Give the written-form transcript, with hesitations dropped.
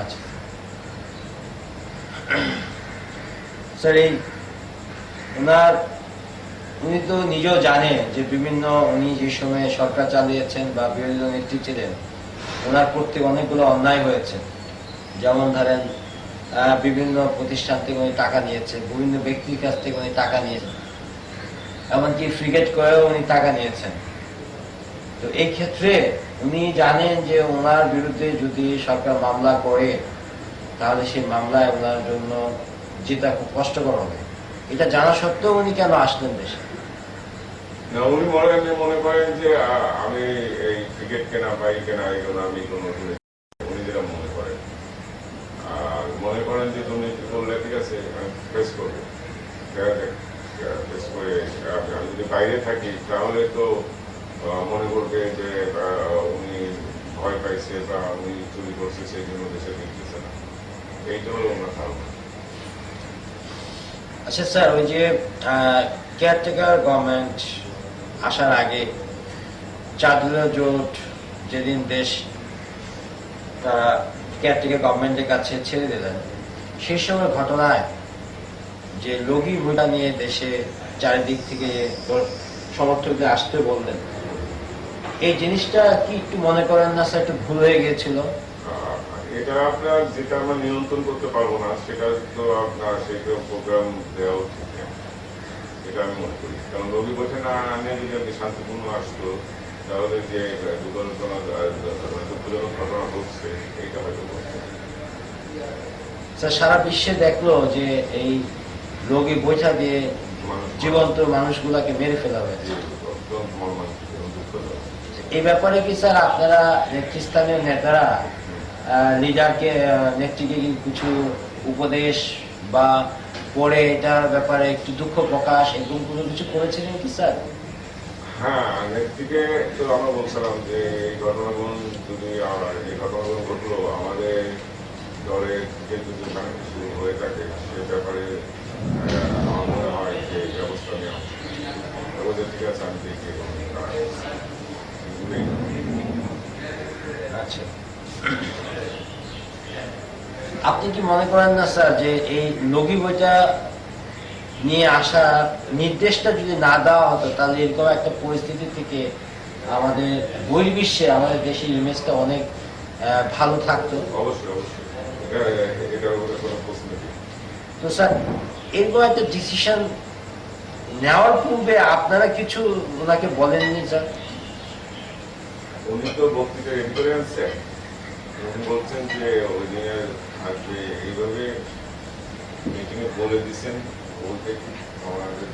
আচ্ছা স্যার, এই উনি তো নিজেও জানেন যে উনি যে সময়ে সরকার চালিয়েছেন বা বিরোধী দল নেত্রী ছিলেন, ওনার প্রত্যেক অনেকগুলো অন্যায় হয়েছে। যেমন ধরেন বিভিন্ন প্রতিষ্ঠান থেকে উনি টাকা নিয়েছেন, বিভিন্ন ব্যক্তির কাছ থেকে উনি টাকা নিয়েছেন, এমনকি ফ্রিগেট করেও উনি টাকা নিয়েছেন। তো এই ক্ষেত্রে উনি জানেন যে ওনার বিরুদ্ধে যদি সরকার মামলা করে তাহলে সেই মামলায় ওনার জন্য জেতা খুব কষ্টকর হবে। এটা জানা সত্ত্বেও উনি কেন আসলেন দেশে? উনি মনে করেন যে আমি এই ক্রিকেট কেনা বা এই কেনা এগুলো আমি কোনো উনি যেটা মনে করেন যে তুমি কি করলে ঠিক আছে ফেস করবে, ফেস করে আমি যদি বাইরে থাকি তাহলে তো মনে করবে যে উনি ভয় পাইছে বা উনি চুরি করছে সেই জন্য দেশে দিতেছে না, এইটা হলো ওনার ধারণা। আচ্ছা স্যার, ওই যে কেয়ারটেকার গভর্নমেন্ট আসার আগে 4 দলীয় জোট যেদিন দেশ তারা কেয়ারটেকার গভর্নমেন্টের কাছে ছেড়ে দিলেন, সেই সময় ঘটনায় যে লগি ভোটা নিয়ে দেশে চারিদিক থেকে সমর্থকদের আসতে বললেন, এই জিনিসটা কি একটু মনে করেন না স্যার একটু ভুল হয়ে গিয়েছিল? এটা আপনার যেটা আমরা নিয়ন্ত্রণ করতে পারবো না সেটা তো আপনার সেটা প্রোগ্রাম দেওয়া উচিত, এটা আমি মনে করি। কারণ রোগী বসে না আনে যদি আপনি শান্তিপূর্ণ আসতো তাহলে যে দুঃখজনক ঘটনা ঘটছে এইটা হয়তো ঘটছে। স্যার, সারা বিশ্বে দেখলো যে এই রোগী বৈঠা দিয়ে জীবন্ত মানুষগুলাকে মেরে ফেলা হয়েছে। এই ব্যাপারে কি স্যার আপনারা নেতৃস্থানীয় নেতারা লিডারকে নেত্রীকে কিছু উপদেশ বা পরে এটার ব্যাপারে একটু দুঃখ প্রকাশ এরকম কোনো কিছু করেছিলেন কি স্যার? হ্যাঁ, নেত্রীকে তো আমরা বলছিলাম যে এই ঘটনাগুলো যদি এই ঘটনাগুলো ঘটলো আমাদের দলের থেকে যদি কিছু হয়ে থাকে সে ব্যাপারে আমার মনে হয় যে ব্যবস্থা নেওয়া ওদের ঠিক আছে আমি দেখি। আচ্ছা, আপনি কি মনে করেন না স্যার যে এই লগি বইটা নিয়ে আসা নির্দেশটা যদি না দেওয়া হতো তাহলে এরকম একটা পরিস্থিতি থেকে আমাদের বহির্বিশ্বে আমাদের দেশের ইমেজটা অনেক ভালো থাকতো? অবশ্যই অবশ্যই, এটা কোনো প্রশ্ন নেই। তো স্যার, এরকম একটা ডিসিশন নেওয়ার পূর্বে আপনারা কিছু ওনাকে বলেননি স্যার? উনি তো বক্তৃতা রেডি করে আনছেন, উনি বলছেন যে ওই দিনে আসবে এইভাবে মিটিংয়ে বলে দিচ্ছেন, বলতে আমাদের